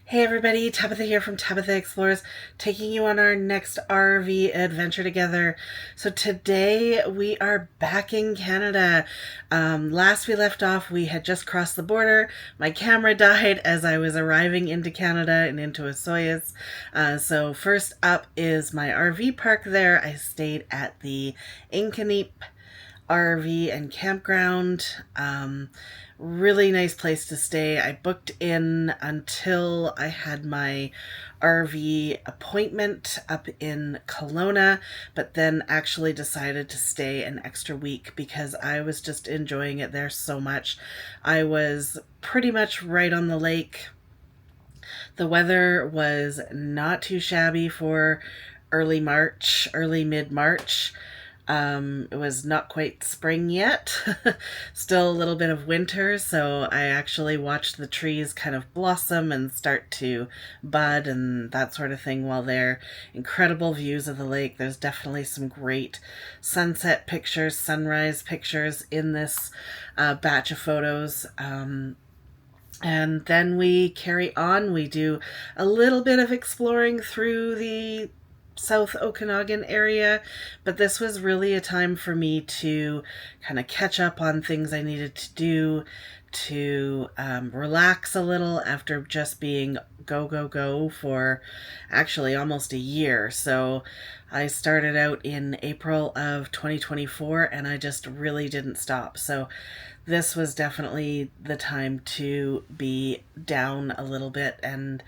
Hey everybody, Tabitha here from Tabitha Explores, taking you on our next RV adventure together. So today we are back in Canada. Last we left off, we had just crossed the border. My camera died as I was arriving into Canada and into Osoyoos. So first up is my RV park there. I stayed at the Inkaneep RV and campground. Really nice place to stay. I booked in until I had my RV appointment up in Kelowna, but then actually decided to stay an extra week because I was just enjoying it there so much. I was pretty much right on the lake. The weather was not too shabby for early March, early mid March. It was not quite spring yet, still a little bit of winter, so I actually watched the trees kind of blossom and start to bud and that sort of thing while there. Incredible views of the lake. There's definitely some great sunset pictures, sunrise pictures in this batch of photos. And then we carry on. We do a little bit of exploring through the South Okanagan area, but this was really a time for me to kind of catch up on things I needed to do, to relax a little after just being go, go, go for actually almost a year. So I started out in April of 2024 and I just really didn't stop. So this was definitely the time to be down a little bit and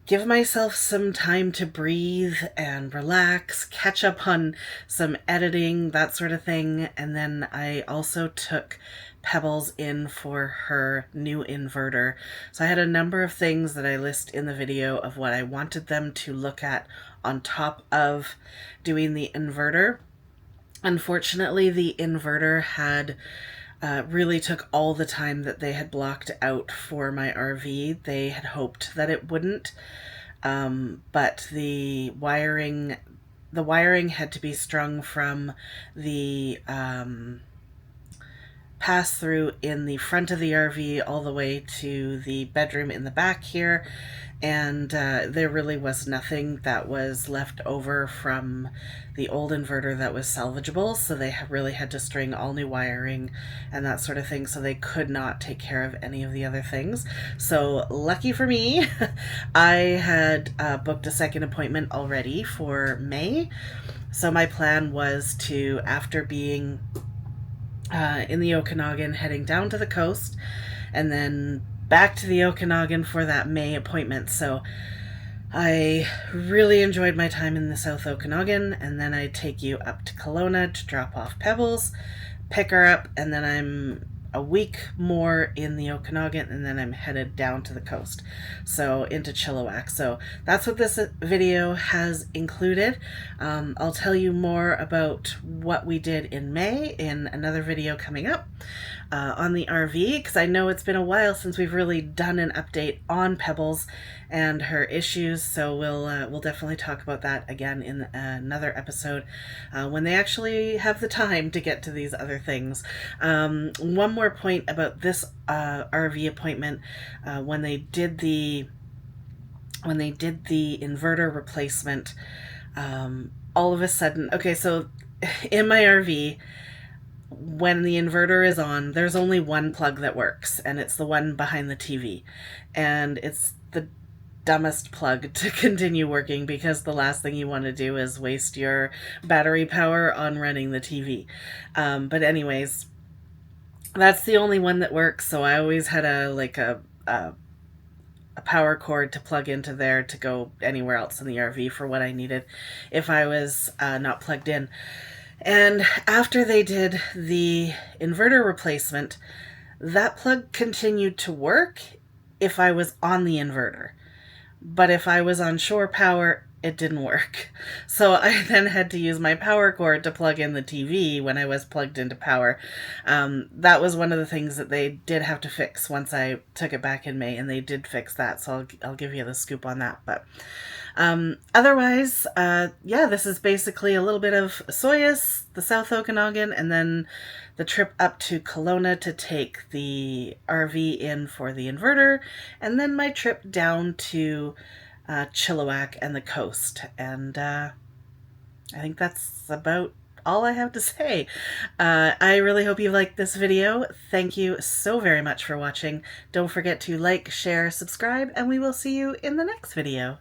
give myself some time to breathe and relax, catch up on some editing, that sort of thing. And then I also took Pebbles in for her new inverter. So I had a number of things that I list in the video of what I wanted them to look at on top of doing the inverter. Unfortunately, the inverter had really took all the time that they had blocked out for my RV. They had hoped that it wouldn't, but the wiring had to be strung from the pass through in the front of the RV all the way to the bedroom in the back here. And there really was nothing that was left over from the old inverter that was salvageable. So they really had to string all new wiring and that sort of thing. So they could not take care of any of the other things. So lucky for me, I had booked a second appointment already for May. So my plan was to, after being in the Okanagan, heading down to the coast, and then back to the Okanagan for that May appointment. So I really enjoyed my time in the South Okanagan, and then I take you up to Kelowna to drop off Pebbles, pick her up, and then I'm a week more in the Okanagan, and then I'm headed down to the coast, so into Chilliwack. So that's what this video has included. I'll tell you more about what we did in May in another video coming up on the RV, because I know it's been a while since we've really done an update on Pebbles and her issues, so we'll definitely talk about that again in another episode when they actually have the time to get to these other things. One more point about this RV appointment: when they did the inverter replacement, all of a sudden, okay, so in my RV, when the inverter is on, there's only one plug that works, and it's the one behind the TV. And it's the dumbest plug to continue working, because the last thing you want to do is waste your battery power on running the TV. But anyways, that's the only one that works, so I always had a power cord to plug into there to go anywhere else in the RV for what I needed if I was not plugged in. And after they did the inverter replacement, that plug continued to work if I was on the inverter. But if I was on shore power, it didn't work. So I then had to use my power cord to plug in the TV when I was plugged into power. That was one of the things that they did have to fix once I took it back in May, and they did fix that. So I'll give you the scoop on that. But otherwise, yeah, this is basically a little bit of Osoyoos, the South Okanagan, and then the trip up to Kelowna to take the RV in for the inverter, and then my trip down to Chilliwack and the coast. And I think that's about all I have to say. I really hope you liked this video. Thank you so very much for watching. Don't forget to like, share, subscribe, and we will see you in the next video.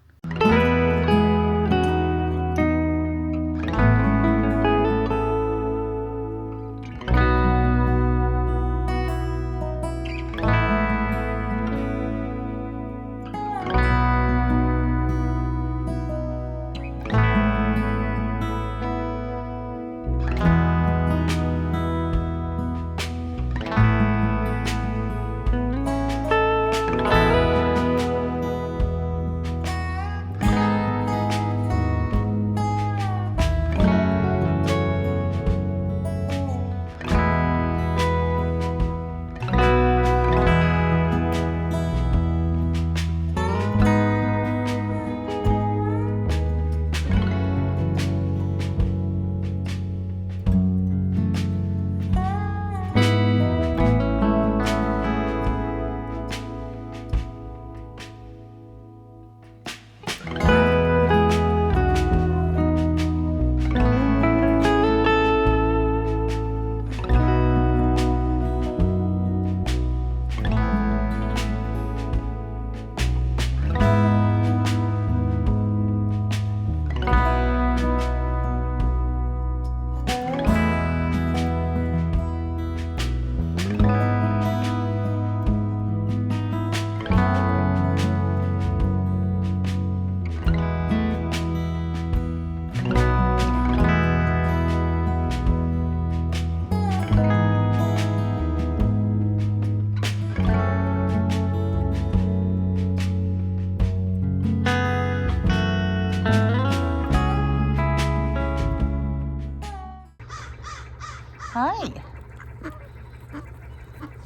Hi.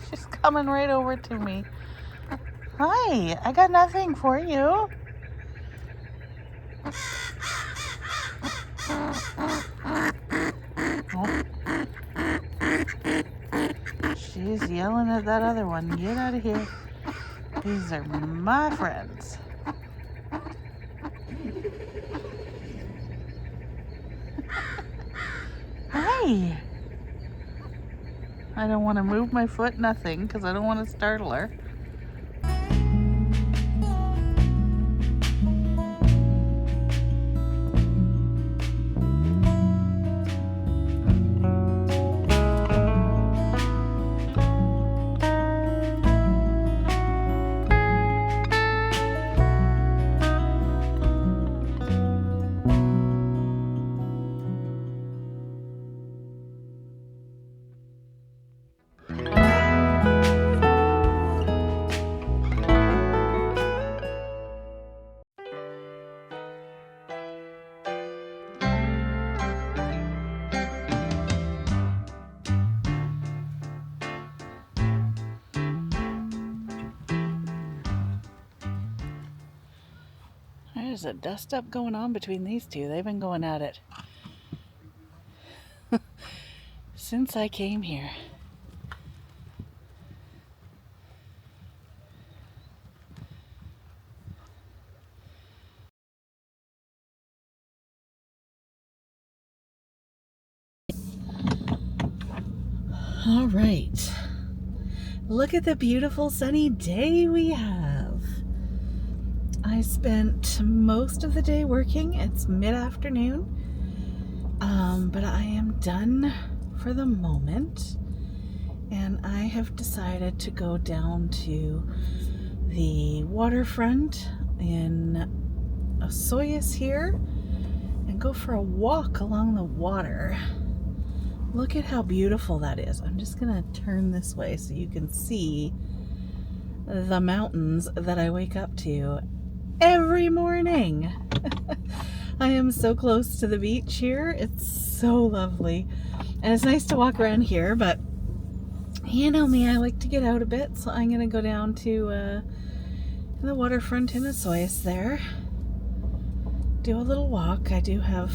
She's coming right over to me. Hi, I got nothing for you. Oh. She's yelling at that other one. Get out of here. These are my friends. Hi. I don't want to move my foot, nothing, because I don't want to startle her. There's a dust up going on between these two. They've been going at it since I came here. All right. Look at the beautiful sunny day we have. I spent most of the day working. It's mid-afternoon, but I am done for the moment, and I have decided to go down to the waterfront in Osoyoos here and go for a walk along the water. Look at how beautiful that is. I'm just gonna turn this way so you can see the mountains that I wake up to every morning. I am so close to the beach here. It's so lovely. And it's nice to walk around here, but you know me, I like to get out a bit, so I'm going to go down to the waterfront in Osoyoos there. Do a little walk. I do have,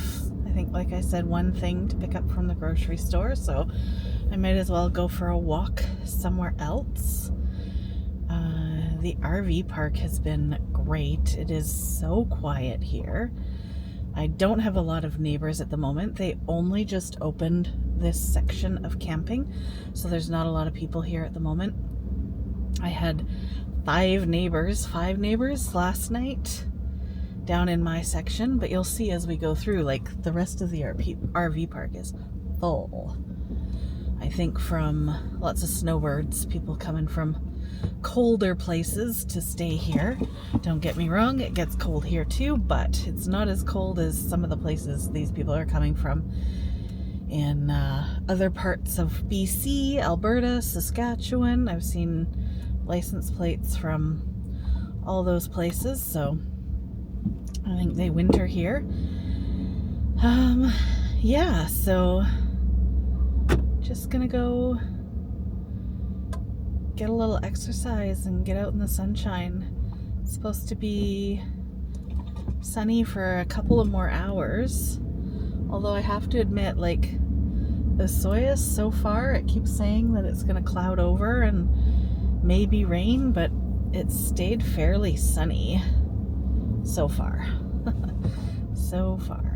I think, like I said, one thing to pick up from the grocery store, so I might as well go for a walk somewhere else. The RV park has been great. It is so quiet here. I don't have a lot of neighbors at the moment. They only just opened this section of camping, so there's not a lot of people here at the moment. I had five neighbors last night down in my section, but you'll see as we go through, like, the rest of the RV park is full. I think from lots of snowbirds, people coming from colder places to stay here. Don't get me wrong, it gets cold here too, but it's not as cold as some of the places these people are coming from in other parts of BC, Alberta, Saskatchewan. I've seen license plates from all those places, so I think they winter here. Yeah, so just gonna go get a little exercise and get out in the sunshine. It's supposed to be sunny for a couple of more hours, although I have to admit, like, Osoyoos so far, it keeps saying that it's gonna cloud over and maybe rain, but it's stayed fairly sunny so far. So far.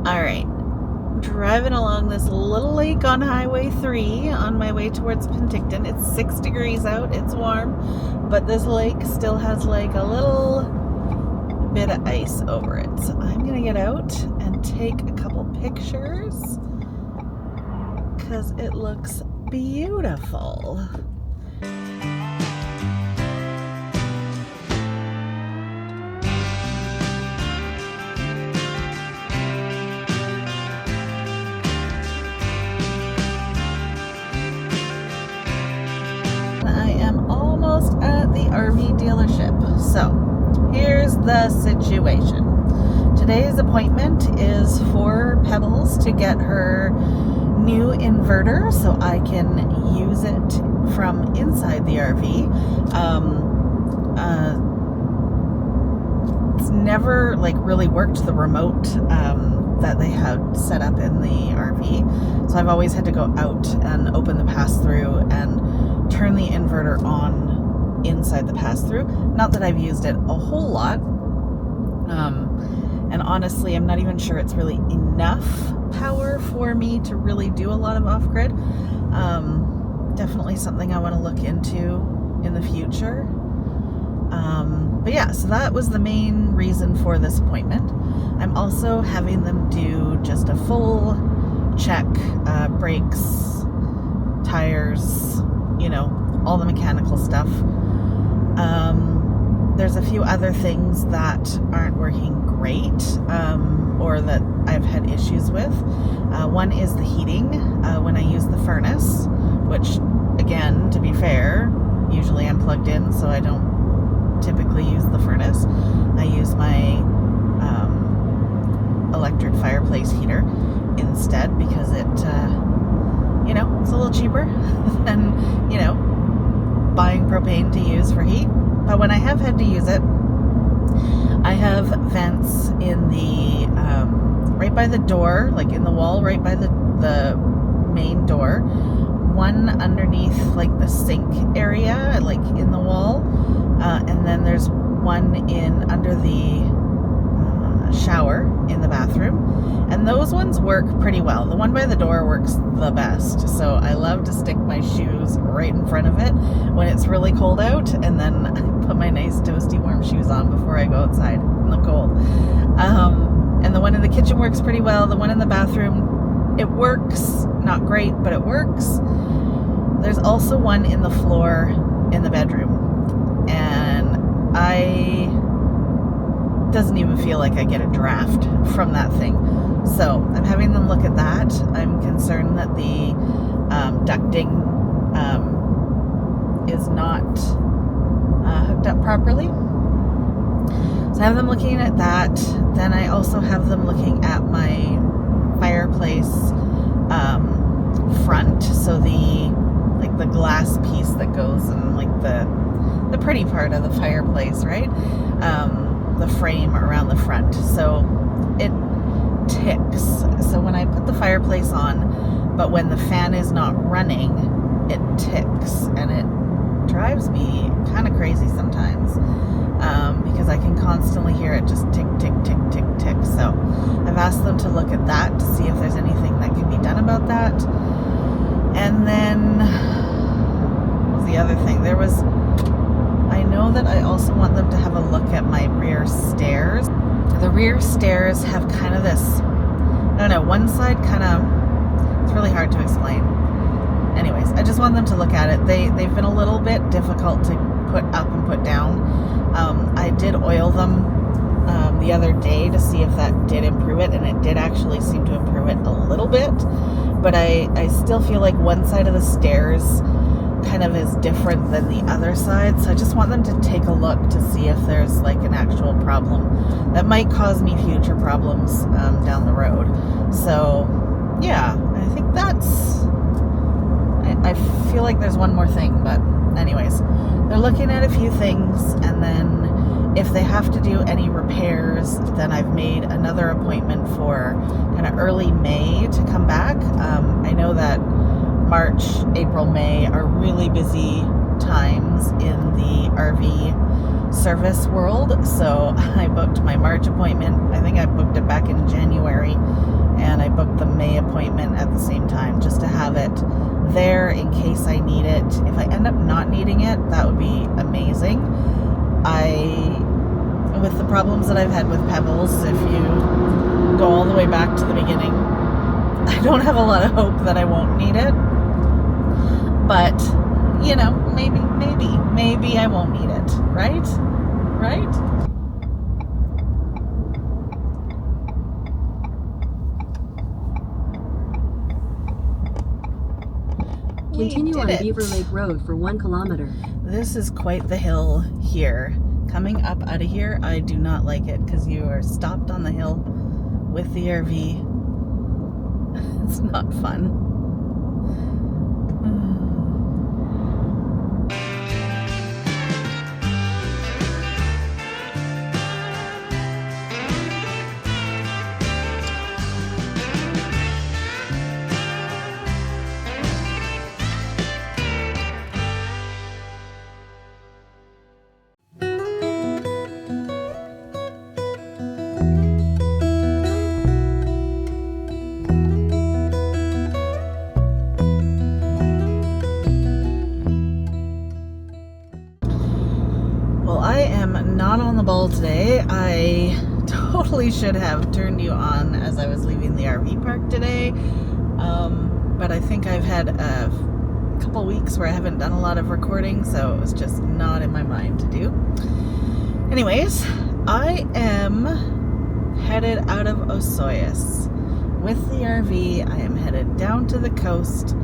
Alright, driving along this little lake on Highway 3 on my way towards Penticton. It's 6 degrees out, it's warm, but this lake still has like a little bit of ice over it. So I'm gonna get out and take a couple pictures because it looks beautiful. At the RV dealership. So here's the situation. Today's appointment is for Pebbles to get her new inverter so I can use it from inside the RV. It's never like really worked the remote that they had set up in the RV. So I've always had to go out and open the pass-through and turn the inverter on inside the pass-through. Not that I've used it a whole lot. And honestly, I'm not even sure it's really enough power for me to really do a lot of off-grid. Definitely something I want to look into in the future. But yeah, so that was the main reason for this appointment. I'm also having them do just a full check, brakes, tires, you know, all the mechanical stuff. There's a few other things that aren't working great, or that I've had issues with. One is the heating when I use the furnace, which, again, to be fair, usually I'm plugged in, so I don't typically use the furnace. I use my electric fireplace heater instead because it, you know, it's a little cheaper than, you know, buying propane to use for heat. But when I have had to use it, I have vents in the right by the door, like in the wall, right by the main door. One underneath like the sink area, like in the wall, and then there's one in under the shower in the bathroom, and those ones work pretty well. The one by the door works the best, so I love to stick my shoes right in front of it when it's really cold out, and then I put my nice toasty warm shoes on before I go outside in the cold. And the one in the kitchen works pretty well. The one in the bathroom, it works, not great, but it works. There's also one in the floor in the bedroom, and doesn't even feel like I get a draft from that thing. So I'm having them look at that. I'm concerned that the ducting is not hooked up properly. So I have them looking at that. Then I also have them looking at my fireplace front. So the glass piece that goes in like the pretty part of the fireplace, right? The frame around the front. So it ticks. So when I put the fireplace on, but when the fan is not running, it ticks, and it drives me kind of crazy sometimes, because I can constantly hear it just tick, tick, tick, tick, tick. So I've asked them to look at that to see if there's anything that can be done about that. And then what was the other thing? I know that I also want them to have a look at my rear stairs. The rear stairs have kind of this, I don't know, one side kind of, it's really hard to explain. Anyways, I just want them to look at it. They've been a little bit difficult to put up and put down. I did oil them the other day to see if that did improve it, and it did actually seem to improve it a little bit. But I still feel like one side of the stairs kind of is different than the other side, so I just want them to take a look to see if there's like an actual problem that might cause me future problems down the road. So yeah, I think I feel like there's one more thing, but anyways, they're looking at a few things, and then if they have to do any repairs, then I've made another appointment for kind of early May to come back. I know that March, April, May are really busy times in the RV service world, so I booked my March appointment. I think I booked it back in January, and I booked the May appointment at the same time just to have it there in case I need it. If I end up not needing it, that would be amazing. With the problems that I've had with Pebbles, if you go all the way back to the beginning, I don't have a lot of hope that I won't need it. But, you know, maybe I won't need it, right? Right? Continue on Beaver Lake Road for 1 kilometer. This is quite the hill here. Coming up out of here, I do not like it because you are stopped on the hill with the RV. It's not fun. today. I totally should have turned you on as I was leaving the RV park today, but I think I've had a couple weeks where I haven't done a lot of recording, so it was just not in my mind to do. Anyways, I am headed out of Osoyoos with the RV. I am headed down to the coast.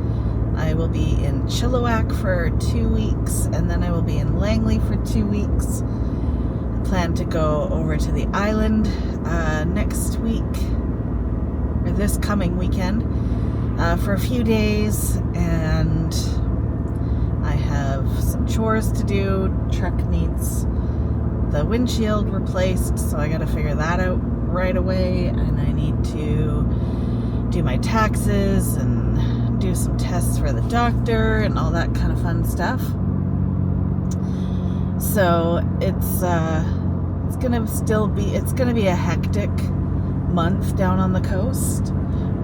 I will be in Chilliwack for 2 weeks, and then I will be in Langley for 2 weeks. I plan to go over to the island next week, or this coming weekend, for a few days, and I have some chores to do. Truck needs the windshield replaced, so I gotta figure that out right away, and I need to do my taxes and do some tests for the doctor and all that kind of fun stuff. So it's gonna be a hectic month down on the coast,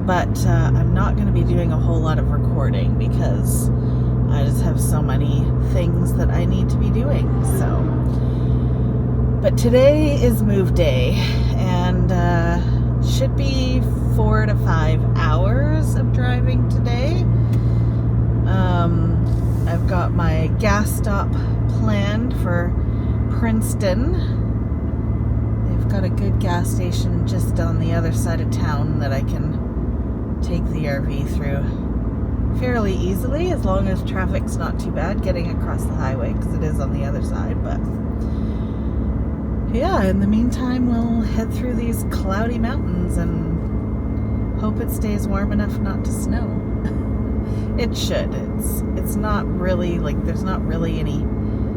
but I'm not gonna be doing a whole lot of recording because I just have so many things that I need to be doing. So, but today is move day, and should be 4 to 5 hours of driving today. I've got my gas stop planned for Princeton. They've got a good gas station just on the other side of town that I can take the RV through fairly easily, as long as traffic's not too bad getting across the highway, because it is on the other side. But yeah, in the meantime, we'll head through these cloudy mountains and hope it stays warm enough not to snow. It should. It's not really, like, there's not really any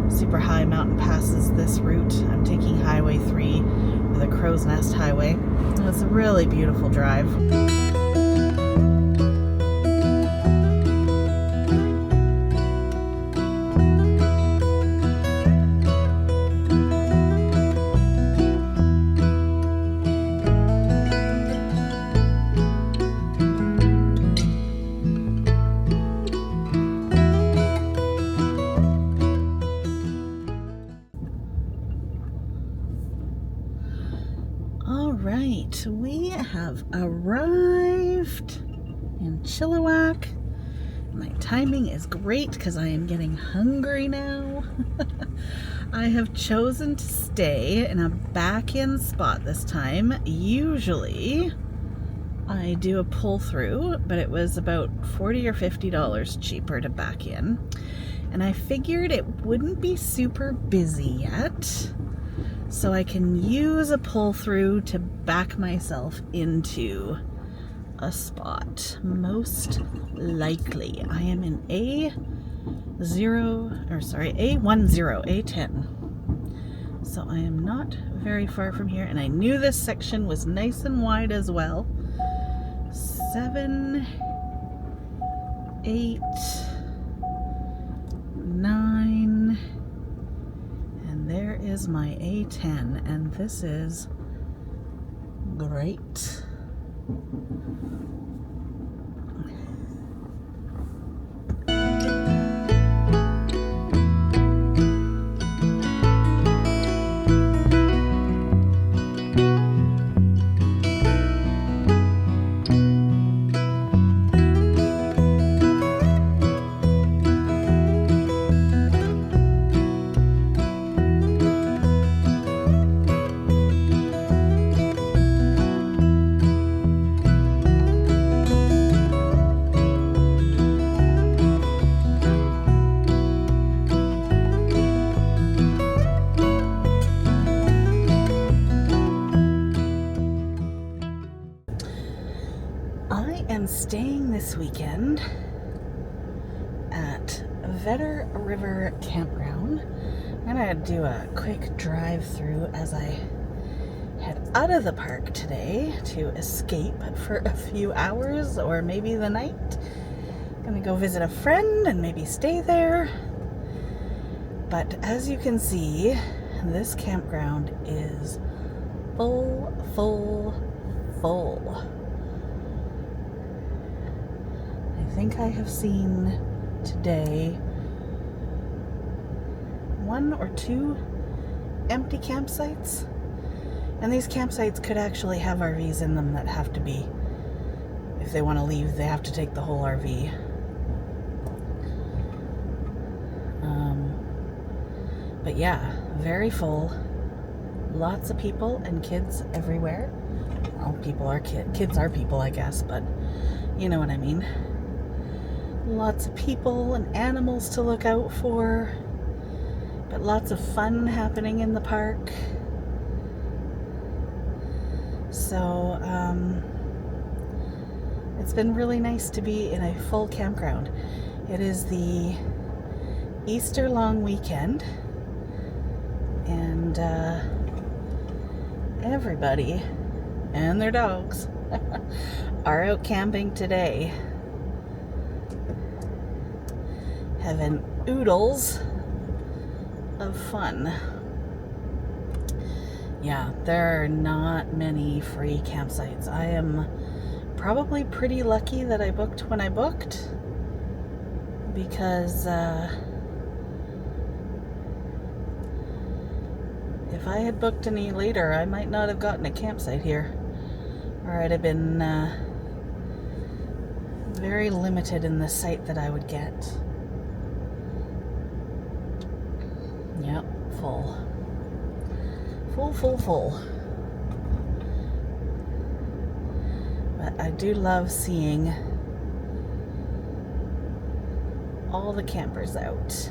super high mountain passes this route. I'm taking Highway 3, or the Crow's Nest Highway. It's a really beautiful drive. Alright, we have arrived in Chilliwack. My timing is great because I am getting hungry now. I have chosen to stay in a back-in spot this time. Usually I do a pull-through, but it was about $40 or $50 cheaper to back in. And I figured it wouldn't be super busy yet, so I can use a pull-through to back myself into a spot. Most likely, I am in A10. So I am not very far from here, and I knew this section was nice and wide as well. 7, 8, 9, and there is my A10, and this is great. Staying this weekend at Vedder River Campground. I'm gonna do a quick drive through as I head out of the park today to escape for a few hours or maybe the night. I'm gonna go visit a friend and maybe stay there. But as you can see, this campground is full. I think I have seen today 1 or 2 empty campsites. And these campsites could actually have RVs in them that have to be, if they want to leave, they have to take the whole RV. But yeah, very full. Lots of people and kids everywhere. Well, people are kids are people, I guess, but you know what I mean. Lots of people and animals to look out for. But lots of fun happening in the park. So, it's been really nice to be in a full campground. It is the Easter long weekend, and everybody and their dogs are out camping today, having oodles of fun. Yeah, there are not many free campsites. I am probably pretty lucky that I booked when I booked, because if I had booked any later, I might not have gotten a campsite here, or I'd have been very limited in the site that I would get. Yep, full. Full. But I do love seeing all the campers out.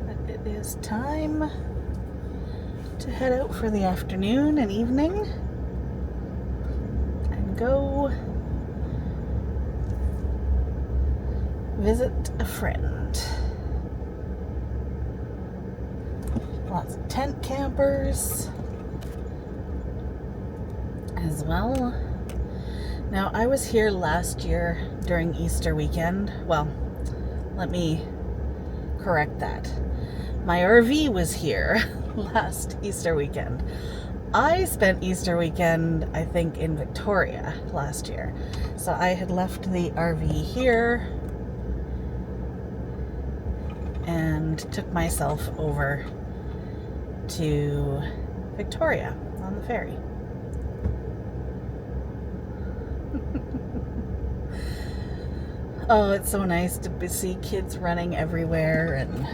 But it is time to head out for the afternoon and evening and go visit a friend. Lots of tent campers as well. Now, I was here last year during Easter weekend. Well, let me correct that. My RV was here last Easter weekend. I spent Easter weekend, I think, in Victoria last year. So I had left the RV here and took myself over to Victoria on the ferry. Oh, it's so nice to see kids running everywhere and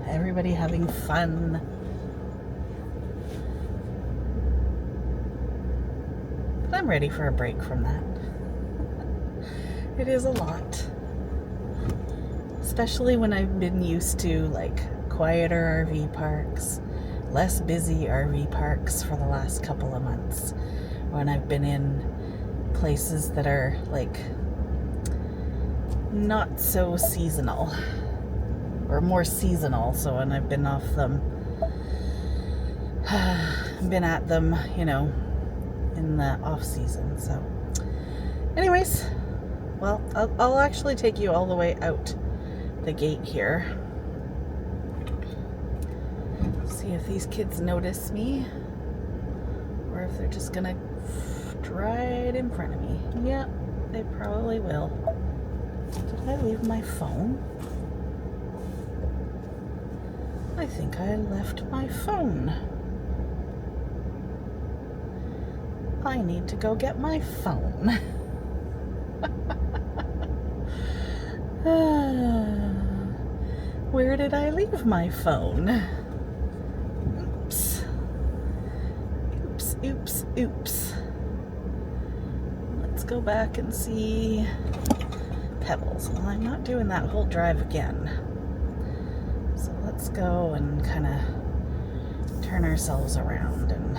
everybody having fun. But I'm ready for a break from that. It is a lot. Especially when I've been used to like quieter RV parks, less busy RV parks for the last couple of months, when I've been in places that are like not so seasonal, or more seasonal. So when I've been off them, been at them, you know, in the off season. So anyways, well, I'll actually take you all the way out the gate here. See if these kids notice me, or if they're just gonna right in front of me. Yep, they probably will. Did I leave my phone? I think I left my phone. I need to go get my phone. Where did I leave my phone? Oops. Let's go back and see Pebbles. Well, I'm not doing that whole drive again. So let's go and kind of turn ourselves around and